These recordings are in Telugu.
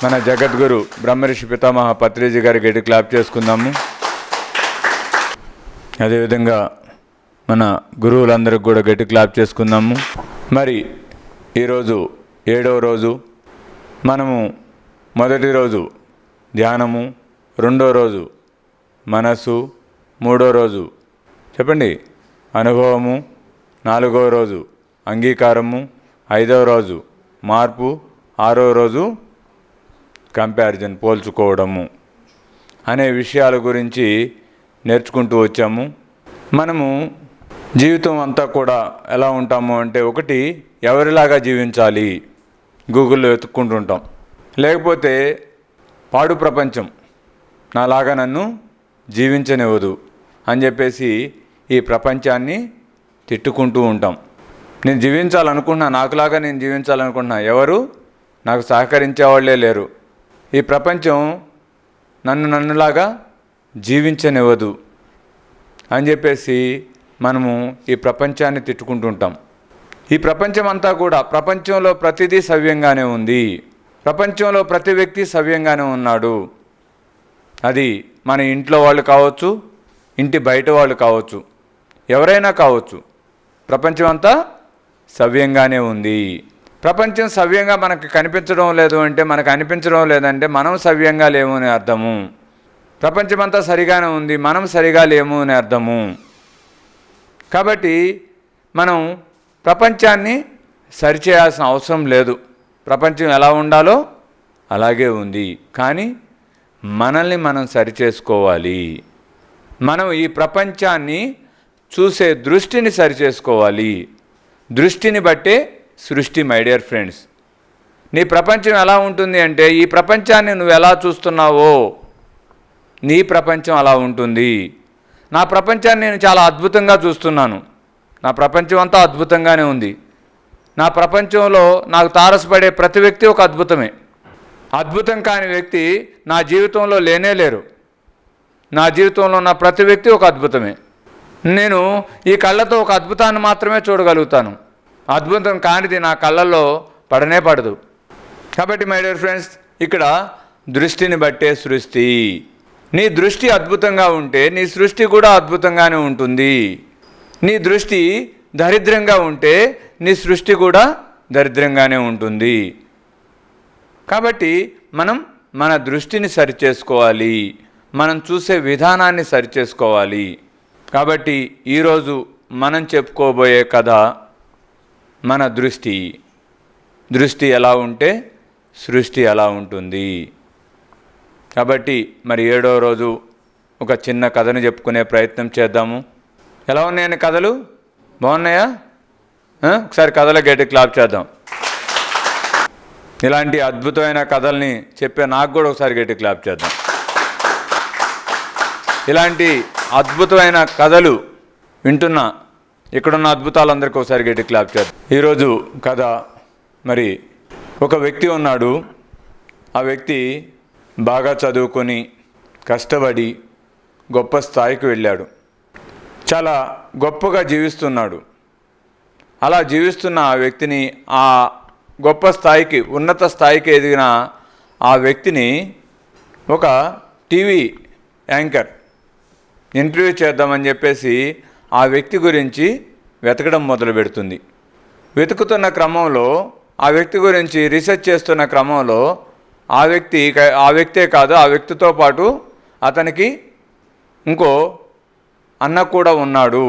మన జగద్గురు బ్రహ్మర్షి పితామహ పత్రిజీ గారికి గట్టి క్లాప్ చేసుకుందాము. అదేవిధంగా మన గురువులందరికి కూడా గట్టి క్లాప్ చేసుకుందాము. మరి ఈరోజు 7వ రోజు. మనము మొదటి రోజు ధ్యానము, 2వ రోజు మనసు, 3వ రోజు చెప్పండి అనుభవము, 4వ రోజు అంగీకారము, 5వ రోజు మార్పు, 6వ రోజు కంపారిజన్ పోల్చుకోవడము అనే విషయాల గురించి నేర్చుకుంటూ వచ్చాము. మనము జీవితం అంతా కూడా ఎలా ఉంటాము అంటే, ఒకటి ఎవరిలాగా జీవించాలి గూగుల్లో వెతుక్కుంటుంటాం, లేకపోతే పాడు ప్రపంచం నాలాగా నన్ను జీవించనివ్వదు అని చెప్పేసి ఈ ప్రపంచాన్ని తిట్టుకుంటూ ఉంటాం. నేను జీవించాలనుకుంటున్నా, నాకులాగా నేను జీవించాలనుకుంటున్నా, ఎవరు నాకు సహకరించేవాళ్లే లేరు. ఈ ప్రపంచం నన్నులాగా జీవించనివ్వదు అని చెప్పేసి మనము ఈ ప్రపంచాన్ని తిట్టుకుంటుంటాం. ఈ ప్రపంచం అంతా కూడా, ప్రపంచంలో ప్రతిదీ సవ్యంగానే ఉంది, ప్రపంచంలో ప్రతి వ్యక్తి సవ్యంగానే ఉన్నాడు. అది మన ఇంట్లో వాళ్ళు కావచ్చు, ఇంటి బయట వాళ్ళు కావచ్చు, ఎవరైనా కావచ్చు, ప్రపంచం అంతా సవ్యంగానే ఉంది. ప్రపంచం సవ్యంగా మనకు కనిపించడం లేదు అంటే, మనకు అనిపించడం లేదంటే మనం సవ్యంగా లేము అని అర్థము. ప్రపంచమంతా సరిగానే ఉంది, మనం సరిగా లేము అని అర్థము. కాబట్టి మనం ప్రపంచాన్ని సరిచేయాల్సిన అవసరం లేదు. ప్రపంచం ఎలా ఉండాలో అలాగే ఉంది, కానీ మనల్ని మనం సరిచేసుకోవాలి. మనం ఈ ప్రపంచాన్ని చూసే దృష్టిని సరిచేసుకోవాలి. దృష్టిని బట్టే సృష్టి. మై డియర్ ఫ్రెండ్స్, నీ ప్రపంచం ఎలా ఉంటుంది అంటే, ఈ ప్రపంచాన్ని నువ్వు ఎలా చూస్తున్నావో నీ ప్రపంచం అలా ఉంటుంది. నా ప్రపంచాన్ని నేను చాలా అద్భుతంగా చూస్తున్నాను, నా ప్రపంచం అంతా అద్భుతంగానే ఉంది. నా ప్రపంచంలో నాకు తారసపడే ప్రతి వ్యక్తి ఒక అద్భుతమే. అద్భుతం కాని వ్యక్తి నా జీవితంలో లేనే లేరు. నా జీవితంలో ఉన్న ప్రతి వ్యక్తి ఒక అద్భుతమే. నేను ఈ కళ్ళతో ఒక అద్భుతాన్ని మాత్రమే చూడగలుగుతాను, అద్భుతం కానిది నా కళ్ళల్లో పడనే పడదు. కాబట్టి మై డియర్ ఫ్రెండ్స్, ఇక్కడ దృష్టిని బట్టే సృష్టి. నీ దృష్టి అద్భుతంగా ఉంటే నీ సృష్టి కూడా అద్భుతంగానే ఉంటుంది. నీ దృష్టి దరిద్రంగా ఉంటే నీ సృష్టి కూడా దరిద్రంగానే ఉంటుంది. కాబట్టి మనం మన దృష్టిని సరిచేసుకోవాలి, మనం చూసే విధానాన్ని సరిచేసుకోవాలి. కాబట్టి ఈరోజు మనం చెప్పుకోబోయే కథ మన దృష్టి. దృష్టి ఎలా ఉంటే సృష్టి ఎలా ఉంటుంది. కాబట్టి మరి 7వ రోజు ఒక చిన్న కథను చెప్పుకునే ప్రయత్నం చేద్దాము. ఎలా ఉన్నాయని కథలు? బాగున్నాయా? ఒకసారి కథల గట్టి క్లాప్ చేద్దాం. ఇలాంటి అద్భుతమైన కథల్ని చెప్పే నాకు కూడా ఒకసారి గట్టి క్లాప్ చేద్దాం. ఇలాంటి అద్భుతమైన కథలు వింటున్న ఇక్కడున్న అద్భుతాలందరికీ ఒకసారి గట్టి క్లాప్ చేద్దాం. ఈరోజు కథ, మరి ఒక వ్యక్తి ఉన్నాడు. ఆ వ్యక్తి బాగా చదువుకొని కష్టపడి గొప్ప స్థాయికి వెళ్ళాడు. చాలా గొప్పగా జీవిస్తున్నాడు. అలా జీవిస్తున్న ఆ వ్యక్తిని, ఆ గొప్ప స్థాయికి, ఉన్నత స్థాయికి ఎదిగిన ఆ వ్యక్తిని ఒక టీవీ యాంకర్ ఇంటర్వ్యూ చేద్దామని చెప్పేసి ఆ వ్యక్తి గురించి వెతకడం మొదలు పెడుతుంది. వెతుకుతున్న క్రమంలో, ఆ వ్యక్తి గురించి రీసెర్చ్ చేస్తున్న క్రమంలో ఆ వ్యక్తే కాదు, ఆ వ్యక్తితో పాటు అతనికి ఇంకో అన్న కూడా ఉన్నాడు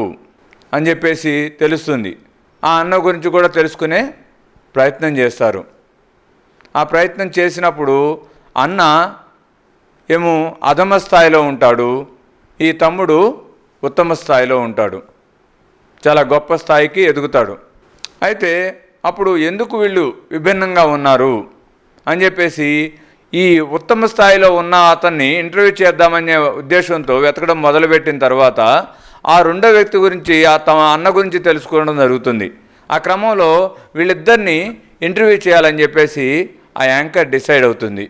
అని చెప్పేసి తెలుస్తుంది. ఆ అన్న గురించి కూడా తెలుసుకునే ప్రయత్నం చేస్తారు. ఆ ప్రయత్నం చేసినప్పుడు అన్న ఏమో అధమ స్థాయిలో ఉంటాడు, ఈ తమ్ముడు ఉత్తమ స్థాయిలో ఉంటాడు, చాలా గొప్ప స్థాయికి ఎదుగుతాడు. అయితే అప్పుడు ఎందుకు వీళ్ళు విభిన్నంగా ఉన్నారు అని చెప్పేసి ఈ ఉత్తమ స్థాయిలో ఉన్న అతన్ని ఇంటర్వ్యూ చేద్దామనే ఉద్దేశంతో వెతకడం మొదలుపెట్టిన తర్వాత ఆ రెండో వ్యక్తి గురించి, తమ అన్న గురించి తెలుసుకోవడం జరుగుతుంది. ఆ క్రమంలో వీళ్ళిద్దరినీ ఇంటర్వ్యూ చేయాలని చెప్పేసి ఆ యాంకర్ డిసైడ్ అవుతుంది.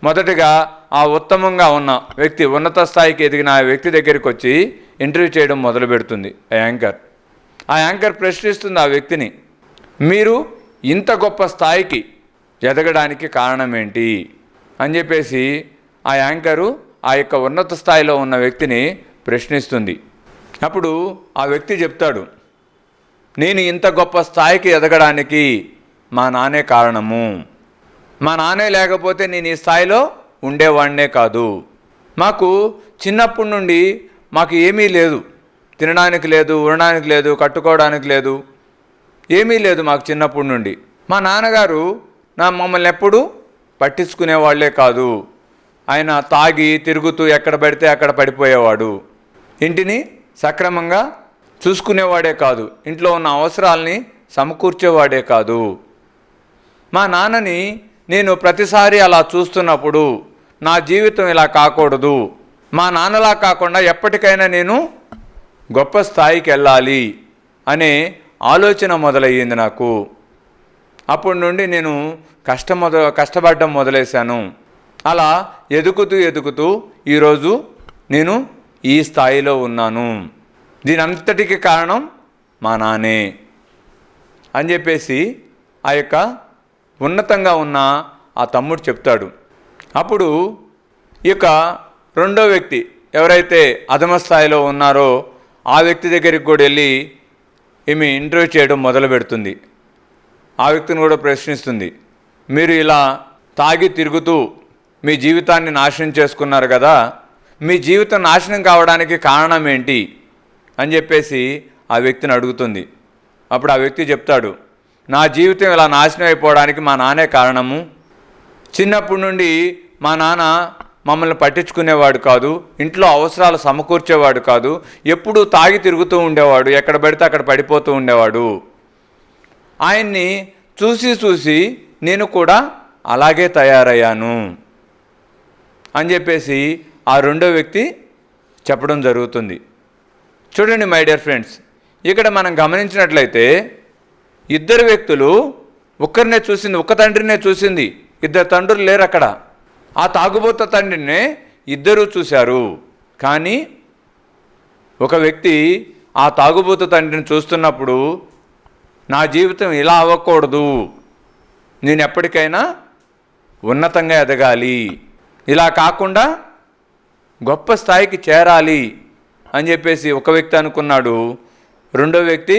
మొదటగా ఆ ఉత్తమంగా ఉన్న వ్యక్తి, ఉన్నత స్థాయికి ఎదిగిన ఆ వ్యక్తి దగ్గరికి వచ్చి ఇంటర్వ్యూ చేయడం మొదలు పెడుతుంది ఆ యాంకర్ ప్రశ్నిస్తుంది ఆ వ్యక్తిని, మీరు ఇంత గొప్ప స్థాయికి ఎదగడానికి కారణం ఏంటి? అని చెప్పేసి ఆ యాంకరు ఆ యొక్క ఉన్నత స్థాయిలో ఉన్న వ్యక్తిని ప్రశ్నిస్తుంది. అప్పుడు ఆ వ్యక్తి చెప్తాడు, నేను ఇంత గొప్ప స్థాయికి ఎదగడానికి మా నాన్నే కారణము. మా నాన్నే లేకపోతే నేను ఈ స్థాయిలో ఉండేవాడినే కాదు. మాకు చిన్నప్పటి నుండి మాకు ఏమీ లేదు, తినడానికి లేదు, ఉండడానికి లేదు, కట్టుకోవడానికి లేదు, ఏమీ లేదు మాకు చిన్నప్పటి నుండి. మా నాన్నగారు మమ్మల్ని ఎప్పుడూ పట్టించుకునేవాళ్లే కాదు. ఆయన తాగి తిరుగుతూ ఎక్కడ పడితే అక్కడ పడిపోయేవాడు. ఇంటిని సక్రమంగా చూసుకునేవాడే కాదు, ఇంట్లో ఉన్న అవసరాల్ని సమకూర్చేవాడే కాదు. మా నాన్నని నేను ప్రతిసారి అలా చూస్తున్నప్పుడు నా జీవితం ఇలా కాకూడదు, మా నాన్నలా కాకుండా ఎప్పటికైనా నేను గొప్ప స్థాయికి వెళ్ళాలి అనే ఆలోచన మొదలయ్యింది నాకు. అప్పటి నుండి నేను కష్టపడడం మొదలేశాను. అలా ఎదుగుతూ ఈరోజు నేను ఈ స్థాయిలో ఉన్నాను. దీని అంతటికి కారణం మా నాన్నే అని చెప్పేసి ఆ యొక్క ఉన్నతంగా ఉన్న ఆ తమ్ముడు చెప్తాడు. అప్పుడు ఈ యొక్క రెండో వ్యక్తి ఎవరైతే అధమ స్థాయిలో ఉన్నారో ఆ వ్యక్తి దగ్గరికి కూడా వెళ్ళి ఈమె ఇంటర్వ్యూ చేయడం మొదలు పెడుతుంది. ఆ వ్యక్తిని కూడా ప్రశ్నిస్తుంది, మీరు ఇలా తాగి తిరుగుతూ మీ జీవితాన్ని నాశనం చేసుకున్నారు కదా, మీ జీవితం నాశనం కావడానికి కారణం ఏంటి అని చెప్పేసి ఆ వ్యక్తిని అడుగుతుంది. అప్పుడు ఆ వ్యక్తి చెప్తాడు, నా జీవితం ఇలా నాశనం అయిపోవడానికి మా నాన్నే కారణము. చిన్నప్పటి నుండి మా నాన్న మమ్మల్ని పట్టించుకునేవాడు కాదు, ఇంట్లో అవసరాలు సమకూర్చేవాడు కాదు, ఎప్పుడూ తాగి తిరుగుతూ ఉండేవాడు, ఎక్కడ పడితే అక్కడ పడిపోతూ ఉండేవాడు. ఆయన్ని చూసి నేను కూడా అలాగే తయారయ్యాను అని చెప్పేసి ఆ రెండో వ్యక్తి చెప్పడం జరుగుతుంది. చూడండి మై డియర్ ఫ్రెండ్స్, ఇక్కడ మనం గమనించినట్లయితే ఇద్దరు వ్యక్తులు ఒక్కరినే చూసింది, ఒక్క తండ్రినే చూసింది, ఇద్దరు తండ్రులు లేరు అక్కడ. ఆ తాగుబోత తండ్రినే ఇద్దరూ చూశారు. కానీ ఒక వ్యక్తి ఆ తాగుబోత తండ్రిని చూస్తున్నప్పుడు నా జీవితం ఇలా అవ్వకూడదు, నేను ఎప్పటికైనా ఉన్నతంగా ఎదగాలి, ఇలా కాకుండా గొప్ప స్థాయికి చేరాలి అని చెప్పేసి ఒక వ్యక్తి అనుకున్నాడు. రెండో వ్యక్తి,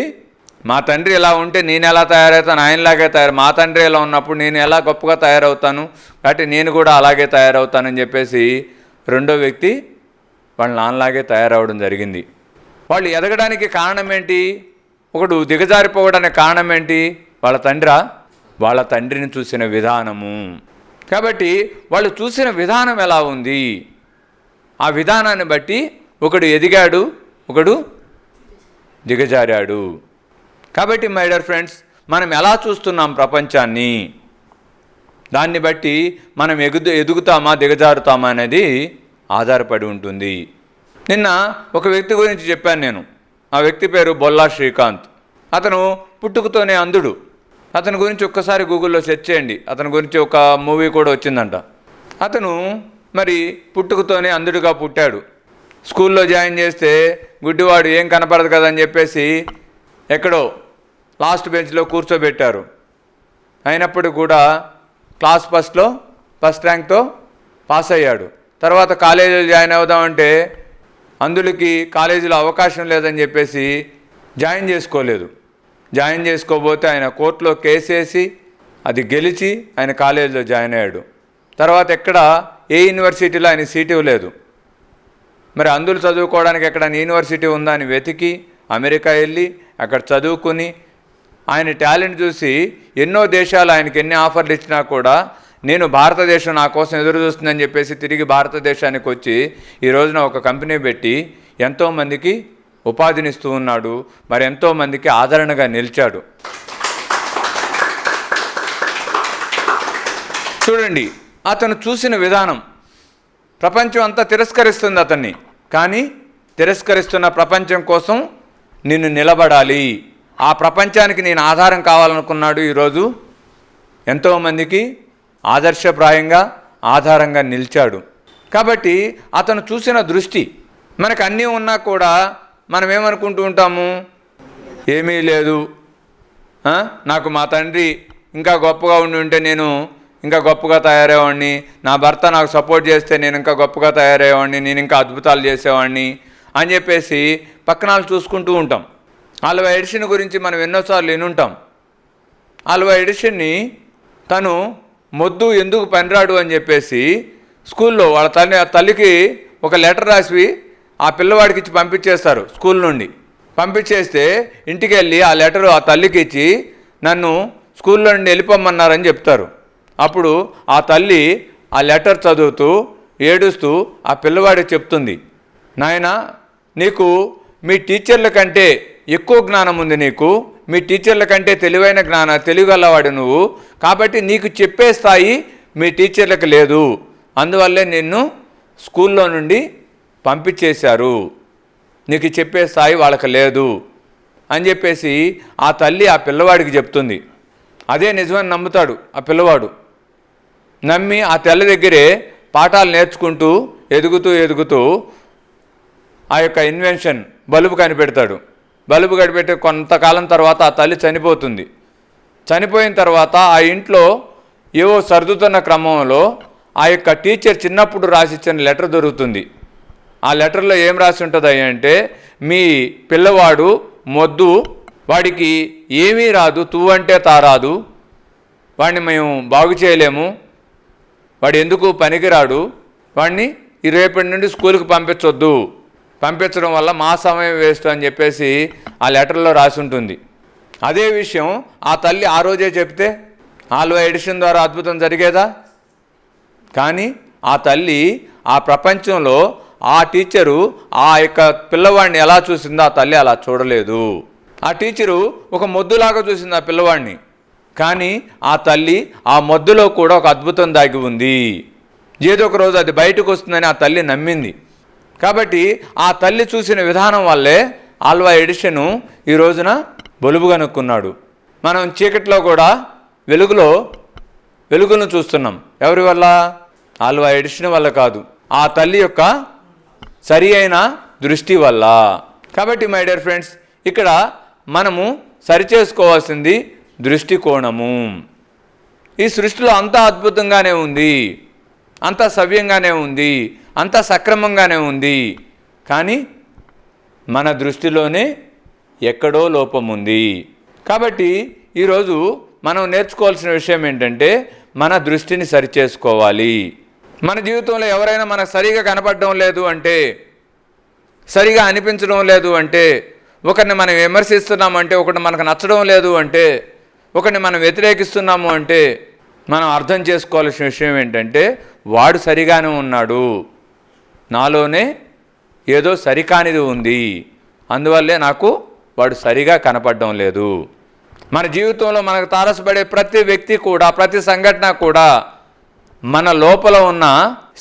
మా తండ్రి ఎలా ఉంటే నేను ఎలా తయారవుతాను, ఆయనలాగే మా తండ్రి ఎలా ఉన్నప్పుడు నేను ఎలా గొప్పగా తయారవుతాను, కాబట్టి నేను కూడా అలాగే తయారవుతానని చెప్పేసి రెండో వ్యక్తి వాళ్ళ నాన్నలాగే తయారవడం జరిగింది. వాళ్ళు ఎదగడానికి కారణం ఏంటి? ఒకడు దిగజారిపోవడానికి కారణం ఏంటి? వాళ్ళ తండ్రిని చూసిన విధానము. కాబట్టి వాళ్ళు చూసిన విధానం ఎలా ఉంది, ఆ విధానాన్ని బట్టి ఒకడు ఎదిగాడు, ఒకడు దిగజారాడు. కాబట్టి మై డియర్ ఫ్రెండ్స్, మనం ఎలా చూస్తున్నాం ప్రపంచాన్ని, దాన్ని బట్టి మనం ఎదుగుతామా దిగజారుతామా అనేది ఆధారపడి ఉంటుంది. నిన్న ఒక వ్యక్తి గురించి చెప్పాను నేను. ఆ వ్యక్తి పేరు బొల్లా శ్రీకాంత్. అతను పుట్టుకతోనే అంధుడు. అతని గురించి ఒక్కసారి గూగుల్లో సెర్చ్ చేయండి, అతని గురించి ఒక మూవీ కూడా వచ్చిందంట. అతను మరి పుట్టుకతోనే అంధుడిగా పుట్టాడు. స్కూల్లో జాయిన్ చేస్తే గుడ్డివాడు ఏం కనపడదు కదని చెప్పేసి ఎక్కడో లాస్ట్ బెంచ్లో కూర్చోబెట్టారు. అయినప్పుడు కూడా క్లాస్ ఫస్ట్ ర్యాంక్తో పాస్ అయ్యాడు. తర్వాత కాలేజీలో జాయిన్ అవుదామంటే అందులకి కాలేజీలో అవకాశం లేదని చెప్పేసి జాయిన్ చేసుకోలేదు. జాయిన్ చేసుకోబోతే ఆయన కోర్టులో కేసేసి అది గెలిచి ఆయన కాలేజీలో జాయిన్ అయ్యాడు. తర్వాత ఎక్కడ ఏ యూనివర్సిటీలో ఆయన సీట్ ఇవ్వలేదు. మరి అందులు చదువుకోవడానికి ఎక్కడ యూనివర్సిటీ ఉందా అని వెతికి అమెరికా వెళ్ళి అక్కడ చదువుకుని ఆయన టాలెంట్ చూసి ఎన్నో దేశాలు ఆయనకి ఎన్ని ఆఫర్లు ఇచ్చినా కూడా నేను భారతదేశం నా కోసం ఎదురు చూస్తుందని చెప్పేసి తిరిగి భారతదేశానికి వచ్చి ఈ రోజున ఒక కంపెనీ పెట్టి ఎంతోమందికి ఉపాధినిస్తూ ఉన్నాడు. మరి ఎంతోమందికి ఆదరణగా నిలిచాడు. చూడండి, అతను చూసిన విధానం. ప్రపంచం అంతా తిరస్కరిస్తుంది అతన్ని, కానీ తిరస్కరిస్తున్న ప్రపంచం కోసం నిన్ను నిలబడాలి, ఆ ప్రపంచానికి నేను ఆధారం కావాలనుకున్నాడు. ఈరోజు ఎంతోమందికి ఆదర్శప్రాయంగా ఆధారంగా నిలిచాడు. కాబట్టి అతను చూసిన దృష్టి. మనకు అన్నీ ఉన్నా కూడా మనం ఏమనుకుంటూ ఉంటాము, ఏమీ లేదు, నాకు మా తండ్రి ఇంకా గొప్పగా ఉండి ఉంటే నేను ఇంకా గొప్పగా తయారయ్యేవాడిని, నా భర్త నాకు సపోర్ట్ చేస్తే నేను ఇంకా గొప్పగా తయారయ్యేవాడిని, నేను ఇంకా అద్భుతాలు చేసేవాడిని అని చెప్పేసి పక్కనాలు చూసుకుంటూ ఉంటాం. ఆల్వా ఎడిషన్ గురించి మనం ఎన్నోసార్లు వినుంటాం. ఆల్వా ఎడిషన్ని తను మొద్దు ఎందుకు పనిరాడు అని చెప్పేసి స్కూల్లో వాళ్ళ తల్లికి ఒక లెటర్ రాసి ఆ పిల్లవాడికి ఇచ్చి పంపించేస్తారు. స్కూల్ నుండి పంపించేస్తే ఇంటికి వెళ్ళి ఆ లెటరు ఆ తల్లికి ఇచ్చి నన్ను స్కూల్లో నుండి వెళ్ళిపోమన్నారని చెప్తారు. అప్పుడు ఆ తల్లి ఆ లెటర్ చదువుతూ ఏడుస్తూ ఆ పిల్లవాడికి చెప్తుంది, నాయనా నీకు మీ టీచర్ల కంటే ఎక్కువ జ్ఞానం ఉంది, నీకు మీ టీచర్ల కంటే తెలివిగలవాడు నువ్వు, కాబట్టి నీకు చెప్పే స్థాయి మీ టీచర్లకు లేదు, అందువల్లే నిన్ను స్కూల్లో నుండి పంపించేశారు, నీకు చెప్పే స్థాయి వాళ్ళకి లేదు అని చెప్పేసి ఆ తల్లి ఆ పిల్లవాడికి చెప్తుంది. అదే నిజమని నమ్ముతాడు ఆ పిల్లవాడు. నమ్మి ఆ తల్లి దగ్గరే పాఠాలు నేర్చుకుంటూ ఎదుగుతూ ఆ యొక్క ఇన్వెన్షన్ బల్బు కనిపెడతాడు. బల్బు కనిపెట్టే కొంతకాలం తర్వాత ఆ తల్లి చనిపోతుంది. చనిపోయిన తర్వాత ఆ ఇంట్లో ఏవో సర్దుతున్న క్రమంలో ఆ యొక్క టీచర్ చిన్నప్పుడు రాసిచ్చిన లెటర్ దొరుకుతుంది. ఆ లెటర్లో ఏం రాసి ఉంటుంది అంటే, మీ పిల్లవాడు మొద్దు, వాడికి ఏమీ రాదు, తూ అంటే తారాదు, వాడిని మేము బాగు చేయలేము, వాడు ఎందుకు పనికిరాడు, వాడిని రేపటి నుండి స్కూల్కి పంపించొద్దు, పంపించడం వల్ల మా సమయం వేస్ట్ అని చెప్పేసి ఆ లెటర్లో రాసి ఉంటుంది. అదే విషయం ఆ తల్లి ఆ రోజే చెప్తే ఆల్వా ఎడిషన్ ద్వారా అద్భుతం జరిగేదా? కానీ ఆ తల్లి ఆ ప్రపంచంలో ఆ టీచరు ఆ యొక్క పిల్లవాడిని ఎలా చూసిందో ఆ తల్లి అలా చూడలేదు. ఆ టీచరు ఒక మొద్దులాగా చూసింది ఆ పిల్లవాడిని, కానీ ఆ తల్లి ఆ మొద్దులో కూడా ఒక అద్భుతం దాగి ఉంది, ఏదో ఒక రోజు అది బయటకు వస్తుందని ఆ తల్లి నమ్మింది. కాబట్టి ఆ తల్లి చూసిన విధానం వల్లే ఆల్వా ఎడిషన్ ఈ రోజున బలుబు కనుక్కున్నాడు. మనం చీకట్లో కూడా వెలుగును చూస్తున్నాం. ఎవరి వల్ల? ఆల్వా ఎడిషన్ వల్ల కాదు, ఆ తల్లి యొక్క సరి అయిన దృష్టి వల్ల. కాబట్టి మై డియర్ ఫ్రెండ్స్, ఇక్కడ మనము సరిచేసుకోవాల్సింది దృష్టికోణము. ఈ సృష్టిలో అంతా అద్భుతంగానే ఉంది, అంతా సవ్యంగానే ఉంది, అంతా సక్రమంగానే ఉంది, కానీ మన దృష్టిలోనే ఎక్కడో లోపం ఉంది. కాబట్టి ఈరోజు మనం నేర్చుకోవాల్సిన విషయం ఏంటంటే మన దృష్టిని సరిచేసుకోవాలి. మన జీవితంలో ఎవరైనా మనకు సరిగా కనపడడం లేదు అంటే, సరిగా అనిపించడం లేదు అంటే, ఒకరిని మనం విమర్శిస్తున్నాము అంటే, ఒకటి మనకు నచ్చడం లేదు అంటే, ఒకరిని మనం వ్యతిరేకిస్తున్నాము అంటే, మనం అర్థం చేసుకోవాల్సిన విషయం ఏంటంటే వాడు సరిగానే ఉన్నాడు, నాలోనే ఏదో సరికానిది ఉంది, అందువల్లే నాకు వాడు సరిగా కనపడడం లేదు. మన జీవితంలో మనకు తారసపడే ప్రతి వ్యక్తి కూడా, ప్రతి సంఘటన కూడా మన లోపల ఉన్న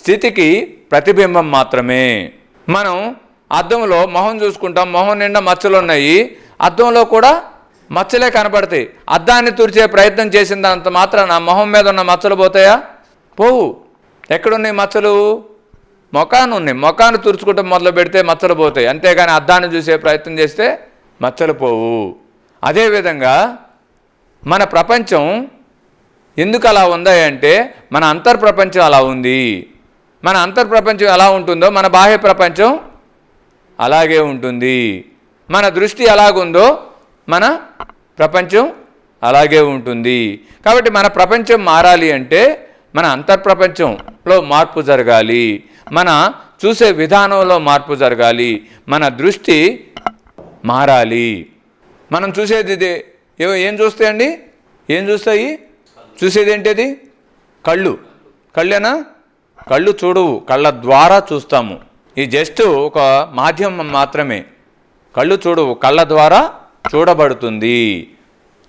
స్థితికి ప్రతిబింబం మాత్రమే. మనం అద్దంలో మొహం చూసుకుంటాం, మొహం నిండా మచ్చలు ఉన్నాయి, అద్దంలో కూడా మచ్చలే కనపడతాయి. అద్దాన్ని తుడిచే ప్రయత్నం చేసిన దాంత మాత్రాన మొహం మీద ఉన్న మచ్చలు పోతాయా? పోవు. ఎక్కడున్నాయి మచ్చలు? మొఖాన్ని ఉన్నాయి. మొఖాన్ని తుడుచుకుంటూ మొదలు పెడితే మచ్చలు పోతాయి, అంతేగాని అద్దాన్ని చూసే ప్రయత్నం చేస్తే మచ్చలు పోవు. అదేవిధంగా మన ప్రపంచం ఎందుకు అలా ఉంది అంటే మన అంతర్ప్రపంచం అలా ఉంది. మన అంతర్ప్రపంచం ఎలా ఉంటుందో మన బాహ్య ప్రపంచం అలాగే ఉంటుంది. మన దృష్టి ఎలాగుందో మన ప్రపంచం అలాగే ఉంటుంది. కాబట్టి మన ప్రపంచం మారాలి అంటే మన అంతర్ప్రపంచంలో మార్పు జరగాలి, మన చూసే విధానంలో మార్పు జరగాలి, మన దృష్టి మారాలి. మనం చూసేది ఇదే. ఏం చూస్తాయండి? ఏం చూస్తాయి? చూసేది ఏంటిది? కళ్ళేనా? కళ్ళు చూడవు, కళ్ళ ద్వారా చూస్తాము. ఈ జస్ట్ ఒక మాధ్యమం మాత్రమే. కళ్ళు చూడవు, కళ్ళ ద్వారా చూడబడుతుంది.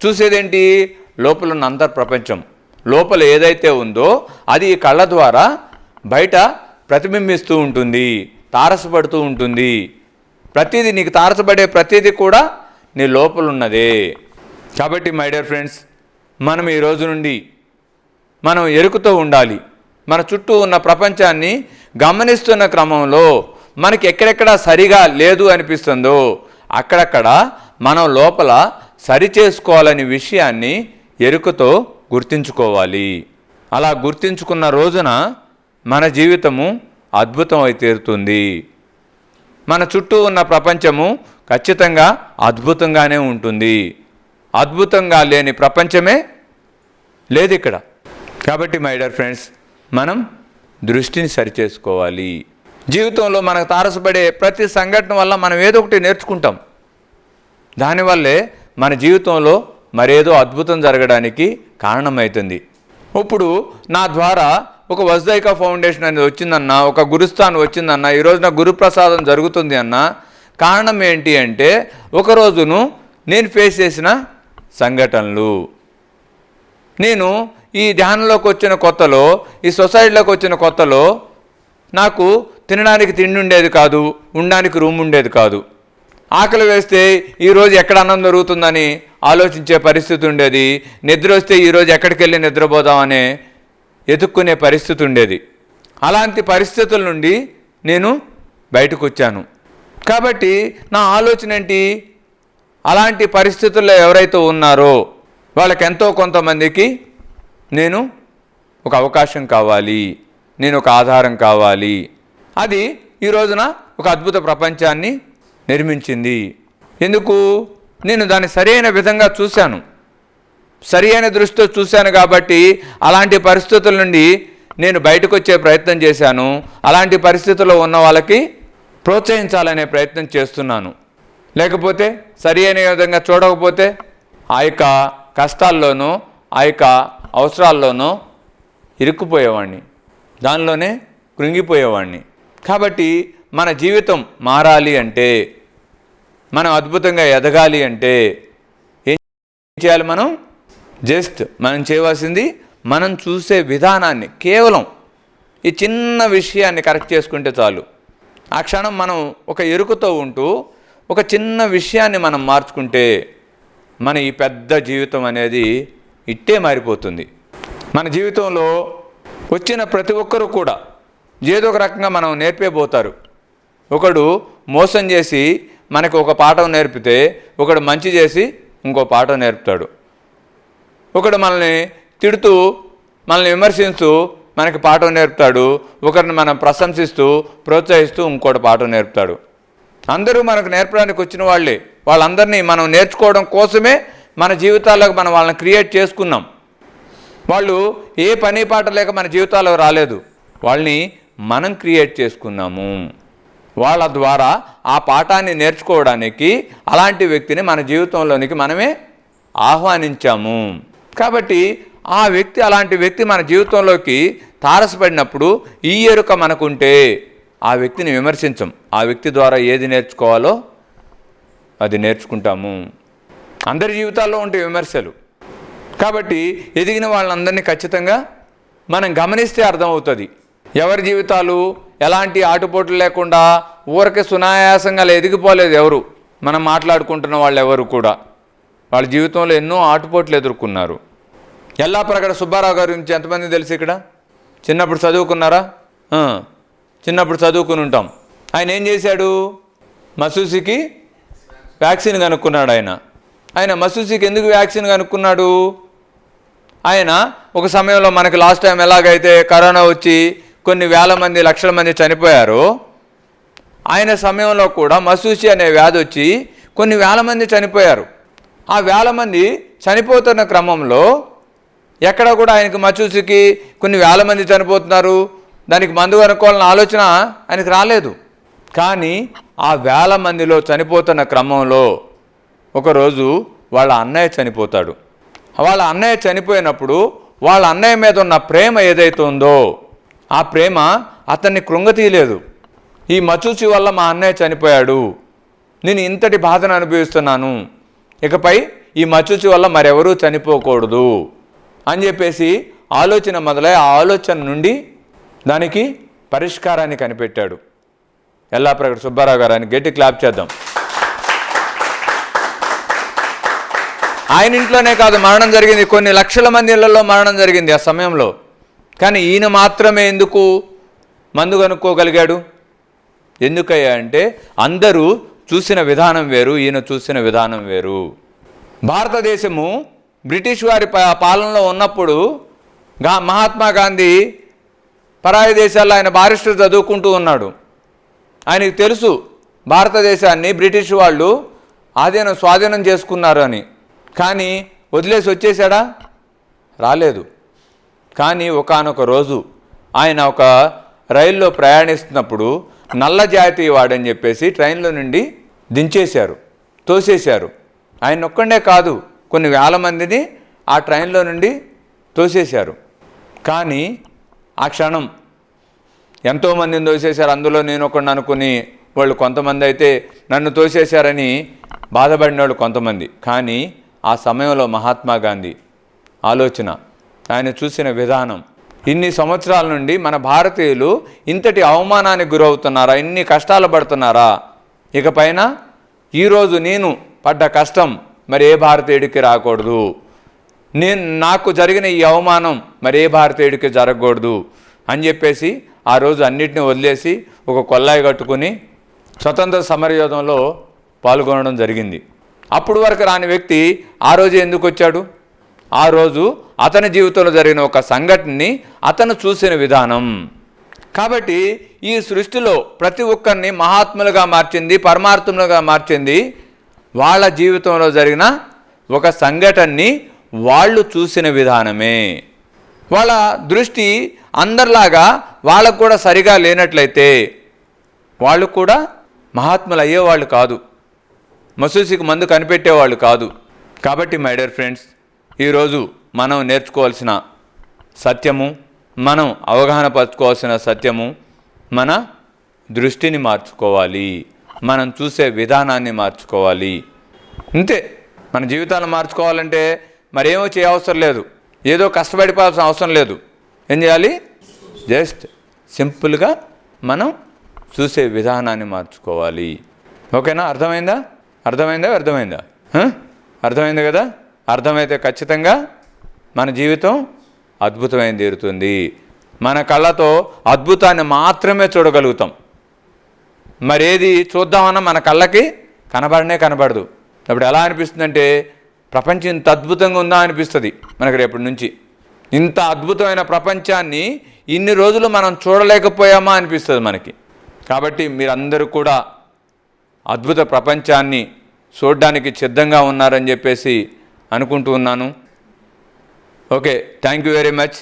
చూసేదేంటి? లోపల ఉన్న అంతర్ప్రపంచం. లోపల ఏదైతే ఉందో అది ఈ కళ్ళ ద్వారా బయట ప్రతిబింబిస్తూ ఉంటుంది, తారసపడుతూ ఉంటుంది. ప్రతిదీ నీకు తారసపడే ప్రతిదీ కూడా నీ లోపల ఉన్నదే. కాబట్టి మై డియర్ ఫ్రెండ్స్, మనం ఈ రోజు నుండి మనం ఎరుకుతూ ఉండాలి. మన చుట్టూ ఉన్న ప్రపంచాన్ని గమనిస్తున్న క్రమంలో మనకి ఎక్కడెక్కడ సరిగా లేదు అనిపిస్తుందో అక్కడక్కడ మనం లోపల సరి చేసుకోవాలనే విషయాన్ని ఎరుకతో గుర్తించుకోవాలి. అలా గుర్తించుకున్న రోజున మన జీవితము అద్భుతం అయి తీరుతుంది. మన చుట్టూ ఉన్న ప్రపంచము ఖచ్చితంగా అద్భుతంగానే ఉంటుంది. అద్భుతంగా లేని ప్రపంచమే లేదు ఇక్కడ. కాబట్టి మై డియర్ ఫ్రెండ్స్, మనం దృష్టిని సరిచేసుకోవాలి. జీవితంలో మనకు తారసపడే ప్రతి సంఘటన వల్ల మనం ఏదో ఒకటి నేర్చుకుంటాం. దానివల్లే మన జీవితంలో మరేదో అద్భుతం జరగడానికి కారణమవుతుంది. ఇప్పుడు నా ద్వారా ఒక వజ్దైక ఫౌండేషన్ అనేది వచ్చిందన్న, ఒక గురుస్థాన్ వచ్చిందన్న, ఈరోజు నా గురుప్రసాదం జరుగుతుంది అన్న కారణం ఏంటి అంటే, ఒక రోజును నేను ఫేస్ చేసిన సంఘటనలు. నేను ఈ ధ్యానంలోకి వచ్చిన కొత్తలో, ఈ సొసైటీలోకి వచ్చిన కొత్తలో నాకు తినడానికి తిండి ఉండేది కాదు, ఉండడానికి రూమ్ ఉండేది కాదు. ఆకలి వేస్తే ఈరోజు ఎక్కడ అన్నం దొరుకుతుందని ఆలోచించే పరిస్థితి ఉండేది. నిద్ర వస్తే ఈరోజు ఎక్కడికి వెళ్ళి నిద్రపోదామనే ఎదుక్కునే పరిస్థితి ఉండేది. అలాంటి పరిస్థితుల నుండి నేను బయటకు వచ్చాను. కాబట్టి నా ఆలోచన ఏంటి, అలాంటి పరిస్థితుల్లో ఎవరైతే ఉన్నారో వాళ్ళకి ఎంతో కొంతమందికి నేను ఒక అవకాశం కావాలి, నేను ఒక ఆధారం కావాలి. అది ఈ రోజున ఒక అద్భుత ప్రపంచాన్ని నిర్మించింది. ఎందుకు? నేను దాన్ని సరైన విధంగా చూశాను, సరైన దృష్టితో చూశాను. కాబట్టి అలాంటి పరిస్థితుల నుండి నేను బయటకు వచ్చే ప్రయత్నం చేశాను. అలాంటి పరిస్థితుల్లో ఉన్న వాళ్ళకి ప్రోత్సహించాలనే ప్రయత్నం చేస్తున్నాను. లేకపోతే సరైన విధంగా చూడకపోతే ఆ యొక్క కష్టాల్లోనూ ఆ యొక్క అవసరాల్లోనూ ఇరుక్కుపోయేవాడిని, దానిలోనే కృంగిపోయేవాడిని. కాబట్టి మన జీవితం మారాలి అంటే, మనం అద్భుతంగా ఎదగాలి అంటే ఏం చేయాలి? మనం చేయవలసింది మనం చూసే విధానాన్ని, కేవలం ఈ చిన్న విషయాన్ని కరెక్ట్ చేసుకుంటే చాలు. ఆ క్షణం మనం ఒక ఎరుకతో ఉంటూ ఒక చిన్న విషయాన్ని మనం మార్చుకుంటే మన ఈ పెద్ద జీవితం అనేది ఇట్టే మారిపోతుంది. మన జీవితంలో వచ్చిన ప్రతి ఒక్కరూ కూడా ఏదో ఒక రకంగా మనం నేర్పేపోతారు. ఒకడు మోసం చేసి మనకు ఒక పాఠం నేర్పితే, ఒకడు మంచి చేసి ఇంకో పాఠం నేర్పుతాడు. ఒకడు మనల్ని తిడుతూ మనల్ని విమర్శిస్తూ మనకి పాఠం నేర్పుతాడు. ఒకరిని మనం ప్రశంసిస్తూ ప్రోత్సహిస్తూ ఇంకోటి పాఠం నేర్పుతాడు. అందరూ మనకు నేర్పడానికి వచ్చిన వాళ్ళే. వాళ్ళందరినీ మనం నేర్చుకోవడం కోసమే మన జీవితాల్లోకి మనం వాళ్ళని క్రియేట్ చేసుకున్నాం. వాళ్ళు ఏ పని పాట లేక మన జీవితాల్లో రాలేదు, వాళ్ళని మనం క్రియేట్ చేసుకున్నాము. వాళ్ళ ద్వారా ఆ పాఠాన్ని నేర్చుకోవడానికి అలాంటి వ్యక్తిని మన జీవితంలోనికి మనమే ఆహ్వానించాము. కాబట్టి ఆ వ్యక్తి, అలాంటి వ్యక్తి మన జీవితంలోకి తారసపడినప్పుడు ఈ ఎరుక మనకుంటే ఆ వ్యక్తిని విమర్శించం. ఆ వ్యక్తి ద్వారా ఏది నేర్చుకోవాలో అది నేర్చుకుంటాము. అందరి జీవితాల్లో ఉంటే విమర్శలు. కాబట్టి ఎదిగిన వాళ్ళందరినీ ఖచ్చితంగా మనం గమనిస్తే అర్థమవుతుంది. ఎవరి జీవితాలు ఎలాంటి ఆటుపోట్లు లేకుండా ఊరకే సునాయాసంగా ఎదిగిపోలేదు ఎవరు. మనం మాట్లాడుకుంటున్న వాళ్ళు ఎవరు కూడా వాళ్ళ జీవితంలో ఎన్నో ఆటుపోట్లు ఎదుర్కొన్నారు. యల్లాప్రగడ సుబ్బారావు గారి గురించి ఎంతమంది తెలుసు ఇక్కడ? చిన్నప్పుడు చదువుకున్నారా? చిన్నప్పుడు చదువుకుని ఉంటాం. ఆయన ఏం చేశాడు? మసూసికి వ్యాక్సిన్ కనుక్కున్నాడు. ఆయన మసూసికి ఎందుకు వ్యాక్సిన్ కనుక్కున్నాడు? ఆయన ఒక సమయంలో మనకి లాస్ట్ టైం ఎలాగైతే కరోనా వచ్చి కొన్ని వేల మంది, లక్షల మంది చనిపోయారో, ఆయన సమయంలో కూడా మసూసి అనే వ్యాధి వచ్చి కొన్ని వేల మంది చనిపోయారు. ఆ వేల మంది చనిపోతున్న క్రమంలో ఎక్కడ కూడా ఆయనకి మసూసికి కొన్ని వేల మంది చనిపోతున్నారు, దానికి మందు కనుక్కోవాలన్న ఆలోచన ఆయనకు రాలేదు. కానీ ఆ వేల మందిలో చనిపోతున్న క్రమంలో ఒకరోజు వాళ్ళ అన్నయ్య చనిపోతాడు. వాళ్ళ అన్నయ్య చనిపోయినప్పుడు వాళ్ళ అన్నయ్య మీద ఉన్న ప్రేమ ఏదైతే ఉందో ఆ ప్రేమ అతన్ని కృంగతీయలేదు. ఈ మసూసి వల్ల మా అన్నయ్య చనిపోయాడు, నేను ఇంతటి బాధను అనుభవిస్తున్నాను, ఇకపై ఈ మసూసి వల్ల మరెవరూ చనిపోకూడదు అని చెప్పేసి ఆలోచన మొదలై ఆ ఆలోచన నుండి దానికి పరిష్కారాన్ని కనిపెట్టాడు యల్లాప్రగడ సుబ్బారావు గారు. అని గట్టి క్లాప్ చేద్దాం. ఆయన ఇంట్లోనే కాదు మరణం జరిగింది, కొన్ని లక్షల మంది ఇళ్లలో మరణం జరిగింది ఆ సమయంలో. కానీ ఈయన మాత్రమే ఎందుకు మందు కనుక్కోగలిగాడు? ఎందుకయ్యా అంటే అందరూ చూసిన విధానం వేరు, ఈయన చూసిన విధానం వేరు. భారతదేశము బ్రిటిష్ వారి పాలనలో ఉన్నప్పుడు మహాత్మా గాంధీ పరాయి దేశాల్లో ఆయన బారిస్టర్ చదువుకుంటూ ఉన్నాడు. ఆయనకు తెలుసు భారతదేశాన్ని బ్రిటిష్ వాళ్ళు స్వాధీనం చేసుకున్నారు అని. కానీ వదిలేసి వచ్చేసాడా? రాలేదు. కానీ ఒకానొక రోజు ఆయన ఒక రైల్లో ప్రయాణిస్తున్నప్పుడు నల్ల జాతి వాడని చెప్పేసి ట్రైన్లో నుండి దించేశారు, తోసేశారు. ఆయన ఒక్కడే కాదు, కొన్ని వేల మందిని ఆ ట్రైన్లో నుండి తోసేశారు. కానీ ఆ క్షణం ఎంతోమందిని తోసేశారు. అందులో నేను ఒకడిని అనుకుని వాళ్ళు కొంతమంది అయితే నన్ను తోసేశారని బాధపడిన వాళ్ళు కొంతమంది. కానీ ఆ సమయంలో మహాత్మా గాంధీ ఆలోచన, ఆయన చూసిన విధానం, ఇన్ని సంవత్సరాల నుండి మన భారతీయులు ఇంతటి అవమానానికి గురవుతున్నారా, ఇన్ని కష్టాలు పడుతున్నారా, ఇకపైన ఈరోజు నేను పడ్డ కష్టం మరి ఏ భారతీయుడికి రాకూడదు, నాకు జరిగిన ఈ అవమానం మరి ఏ భారతీయుడికి జరగకూడదు అని చెప్పేసి ఆ రోజు అన్నిటిని వదిలేసి ఒక కొల్లాయి కట్టుకుని స్వతంత్ర సమరయోధంలో పాల్గొనడం జరిగింది. అప్పుడు వరకు రాని వ్యక్తి ఆ రోజు ఎందుకు వచ్చాడు? ఆ రోజు అతని జీవితంలో జరిగిన ఒక సంఘటనని అతను చూసిన విధానం. కాబట్టి ఈ సృష్టిలో ప్రతి ఒక్కరిని మహాత్ములుగా మార్చింది, పరమాత్ములుగా మార్చింది వాళ్ళ జీవితంలో జరిగిన ఒక సంఘటనని వాళ్ళు చూసిన విధానమే. వాళ్ళ దృష్టి అందరిలాగా వాళ్ళకు కూడా సరిగా లేనట్లయితే వాళ్ళు కూడా మహాత్ములు అయ్యేవాళ్ళు కాదు, మసూసికి మందు కనిపెట్టేవాళ్ళు కాదు. కాబట్టి మై డియర్ ఫ్రెండ్స్, ఈరోజు మనం నేర్చుకోవాల్సిన సత్యము, మనం అవగాహన పరచుకోవాల్సిన సత్యము, మన దృష్టిని మార్చుకోవాలి, మనం చూసే విధానాన్ని మార్చుకోవాలి. అంతే. మన జీవితాలను మార్చుకోవాలంటే మరేమో చేయవసరం లేదు, ఏదో కష్టపడిపోవాల్సిన అవసరం లేదు. ఏం చేయాలి? జస్ట్ సింపుల్గా మనం చూసే విధానాన్ని మార్చుకోవాలి. ఓకేనా? అర్థమైందా? అర్థమైంది కదా? అర్థమైతే ఖచ్చితంగా మన జీవితం అద్భుతమైన తీరుతుంది. మన కళ్ళతో అద్భుతాన్ని మాత్రమే చూడగలుగుతాం. మరేది చూద్దామన్నా మన కళ్ళకి కనబడదు. అప్పుడు ఎలా అనిపిస్తుందంటే ప్రపంచం ఇంత అద్భుతంగా ఉందా అనిపిస్తుంది మనకి రేపటి నుంచి. ఇంత అద్భుతమైన ప్రపంచాన్ని ఇన్ని రోజులు మనం చూడలేకపోయామా అనిపిస్తుంది మనకి. కాబట్టి మీరందరూ కూడా అద్భుత ప్రపంచాన్ని చూడడానికి సిద్ధంగా ఉన్నారని చెప్పేసి అనుకుంటూ ఉన్నాను. Okay, thank you very much.